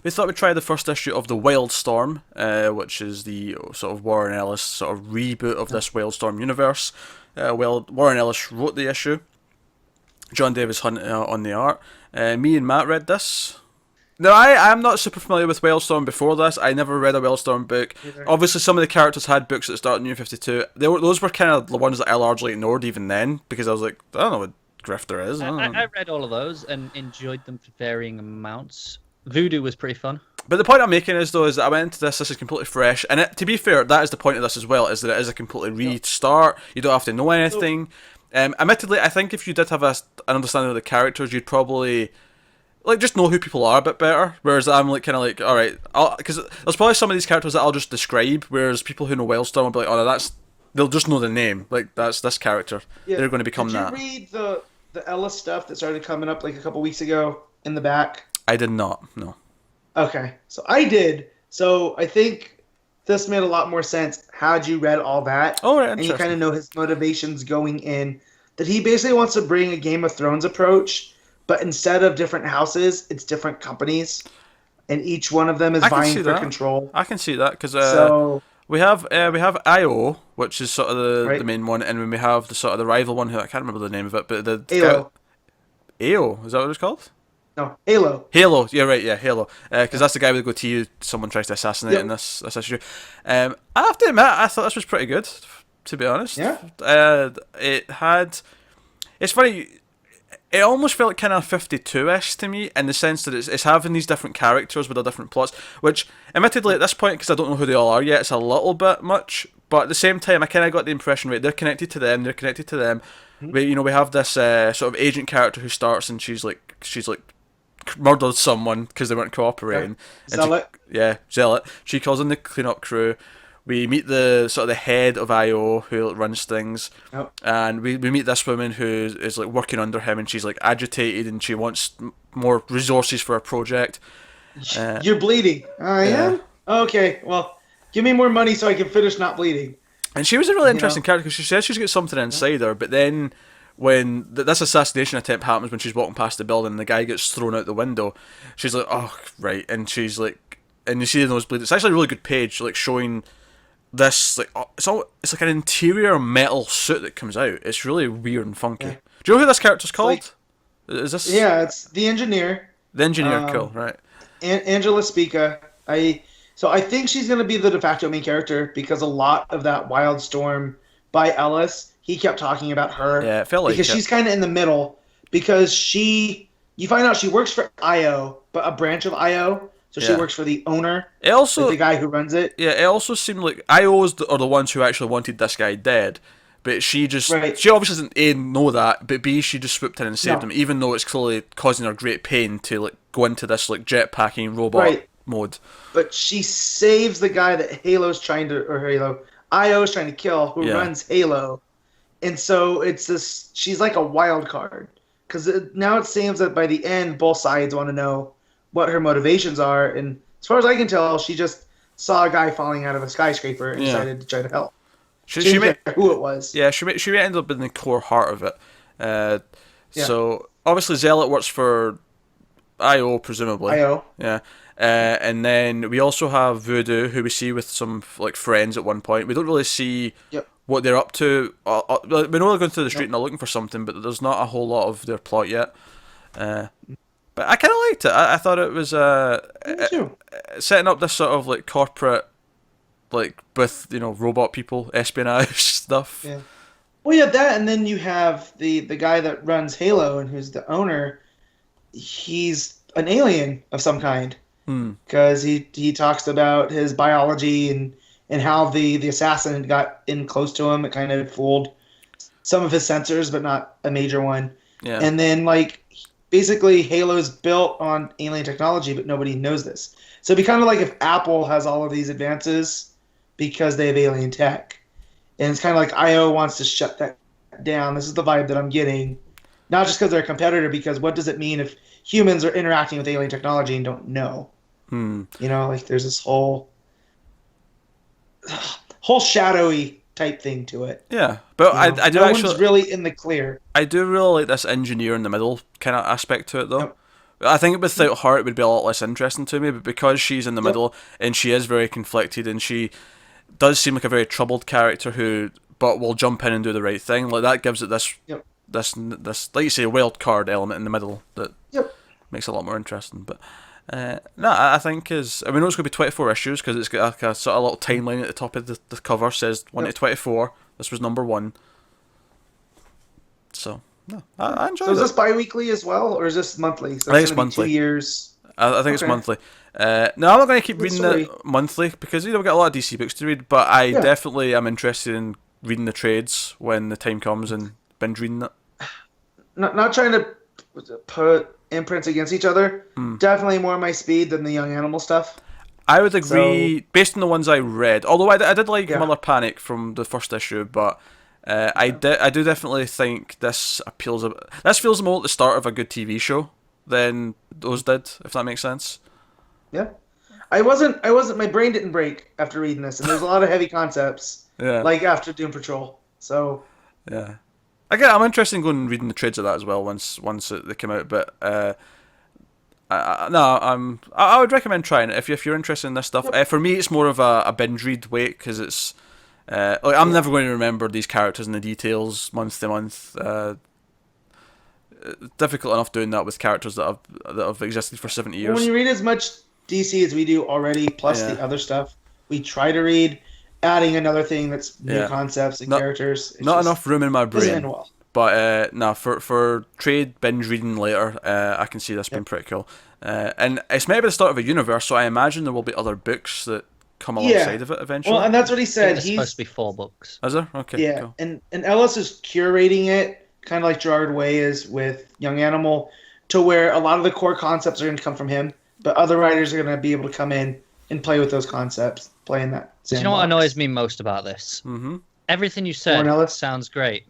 We thought we'd try the first issue of the Wildstorm, which is the sort of Warren Ellis sort of reboot of this Wildstorm universe. Warren Ellis wrote the issue. John Davis Hunt on the art. Me and Matt read this. Now, I'm not super familiar with Wildstorm before this. I never read a Wildstorm book. Either. Obviously, some of the characters had books at the start of New 52. Those were kind of the ones that I largely ignored even then, because I was like, I don't know what Grifter is. I don't know. I read all of those and enjoyed them for varying amounts. Voodoo was pretty fun. But the point I'm making is, though, is that I went into this is completely fresh. And to be fair, that is the point of this as well, is that it is a completely restart. You don't have to know anything. Admittedly, I think if you did have an understanding of the characters, you'd probably just know who people are a bit better. Whereas I'm kind of like, all right, because there's probably some of these characters that I'll just describe. Whereas people who know Wildstorm will be like, oh, no, they'll just know the name. Like that's this character. Yeah. They're going to become that. Did you read the Ellis stuff that started coming up like a couple weeks ago in the back? I did not. No. Okay, so I did. So I think this made a lot more sense had you read all that. Oh, right, and you kind of know his motivations going in. That he basically wants to bring a Game of Thrones approach, but instead of different houses, it's different companies, and each one of them is vying for control. I can see that because we have IO, which is sort of the main one, and when we have the sort of the rival one, who I can't remember the name of it, but the Halo. AO, is that what it's called? No, Halo. Halo, yeah, right, yeah, Halo. Because that's the guy with the goatee who someone tries to assassinate in this issue. I have to admit, I thought this was pretty good, to be honest. Yeah. It's funny, it almost felt kind of 52-ish to me, in the sense that it's having these different characters with their different plots, which, admittedly, at this point, because I don't know who they all are yet, it's a little bit much, but at the same time, I kind of got the impression, right, they're connected to them. Mm-hmm. We have this sort of agent character who starts, and she's like murdered someone because they weren't cooperating. Zealot. Zealot. She calls in the cleanup crew. We meet the sort of the head of IO who runs things, and we meet this woman who is like working under him, and she's like agitated and she wants more resources for a project. You're bleeding. I am? Okay, well, give me more money so I can finish not bleeding. And she was a really interesting character because she says she's got something inside her, but then when this assassination attempt happens, when she's walking past the building and the guy gets thrown out the window, she's like, oh, right, and she's like, and you see the nosebleed. It's actually a really good page, like showing this, like, it's like an interior metal suit that comes out. It's really weird and funky. Yeah. Do you know who this character's called? Is this? Yeah, it's the engineer. The engineer, cool, right. Angela Spica. So I think she's going to be the de facto main character because a lot of that Wildstorm by Ellis, he kept talking about her. Yeah, it felt like because she's kind of in the middle. Because you find out she works for IO, but a branch of IO. So she works for the owner. It also, the guy who runs it. Yeah, it also seemed like IOs are the ones who actually wanted this guy dead. But she she obviously doesn't A, know that, but B, she just swooped in and saved him, even though it's clearly causing her great pain to like go into this like jetpacking robot mode. But she saves the guy that IO's trying to kill, who runs Halo. And so it's this, she's like a wild card. Because now it seems that by the end, both sides want to know what her motivations are. And as far as I can tell, she just saw a guy falling out of a skyscraper and decided to try to help. She didn't care who it was. Yeah, she may end up in the core heart of it. So, obviously Zealot works for IO, presumably. IO. Yeah. And then we also have Voodoo, who we see with some like friends at one point. We don't really see what they're up to. We know they're going through the street and they're looking for something, but there's not a whole lot of their plot yet. But I kind of liked it. I thought it was setting up this sort of like corporate, like with robot people, espionage stuff. Yeah. Well, yeah, that, and then you have the guy that runs Halo and who's the owner. He's an alien of some kind because he talks about his biology and how the assassin had got in close to him. It kind of fooled some of his sensors, but not a major one. Yeah. And then basically Halo's built on alien technology, but nobody knows this. So it'd be kind of like if Apple has all of these advances because they have alien tech. And it's kind of like IO wants to shut that down. This is the vibe that I'm getting. Not just because they're a competitor, because what does it mean if humans are interacting with alien technology and don't know? There's this whole shadowy type thing to it. Yeah, but I do one's really in the clear. I do really like this engineer in the middle kind of aspect to it, though. I think without her it would be a lot less interesting to me, but because she's in the middle and she is very conflicted and she does seem like a very troubled character but will jump in and do the right thing. Like that gives it this like you say wild card element in the middle that makes it a lot more interesting. But no, I think we know it's going to be 24 issues because it's got a sort of little timeline at the top of the cover says 1 to 24. This was number 1. So no, I enjoyed it. So is this bi-weekly as well, or is this monthly? So I think it's gonna be monthly. 2 years. I think it's monthly. No, I'm not going to keep reading it monthly because we got a lot of DC books to read. But I definitely am interested in reading the trades when the time comes and binge reading it. Not trying to put imprints against each other. Definitely more my speed than the Young Animal stuff. I would agree, based on the ones I read. Although I did like Mother Panic from the first issue, but I do definitely think this appeals. This feels more at the start of a good TV show than those did, if that makes sense. Yeah, I wasn't. My brain didn't break after reading this, and there's a lot of heavy concepts. Like after Doom Patrol. So. Yeah. Again, I'm interested in going and reading the trades of that as well once they come out. But I would recommend trying it if you're interested in this stuff. For me, it's more of a binge read wait because it's I'm never going to remember these characters and the details month to month. Difficult enough doing that with characters that have existed for 70 years. When you read as much DC as we do already, plus the other stuff we try to read, adding another thing that's new concepts and characters. Not enough room in my brain. Well. But for trade binge reading later, I can see this being pretty cool. And it's maybe the start of a universe, so I imagine there will be other books that come alongside of it eventually. Well, and that's what he said. There's supposed to be 4 books. Is there? Okay. Yeah, cool. and Ellis is curating it, kind of like Gerard Way is with Young Animal, to where a lot of the core concepts are going to come from him, but other writers are going to be able to come in and play with those concepts, play in that. Do you know what annoys me most about this? Mm-hmm. Everything you said sounds great.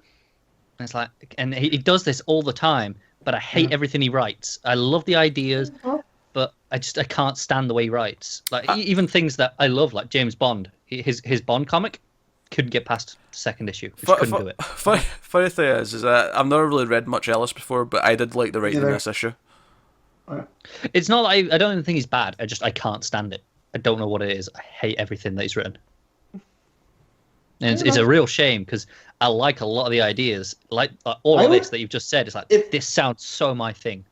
And it's like, and he does this all the time, but I hate everything he writes. I love the ideas, but I can't stand the way he writes. Like even things that I love, like James Bond, his Bond comic, couldn't get past the second issue. Couldn't do it. Funny thing is that I've never really read much Ellis before, but I did like the writing in this issue. It's not like I don't even think he's bad. I can't stand it. I don't know what it is. I hate everything that he's written. And it's a real shame because I like a lot of the ideas. Like all of this that you've just said, it's like, this sounds so my thing.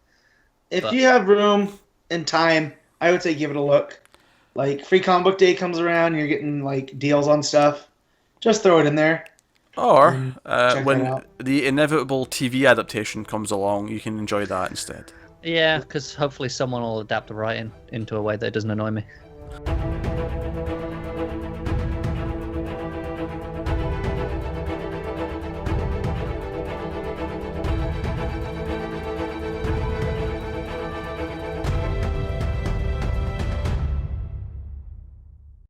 If you have room and time, I would say give it a look. Like, Free Comic Book Day comes around, you're getting, like, deals on stuff. Just throw it in there. Or when the inevitable TV adaptation comes along, you can enjoy that instead. Yeah, because hopefully someone will adapt the writing into a way that doesn't annoy me.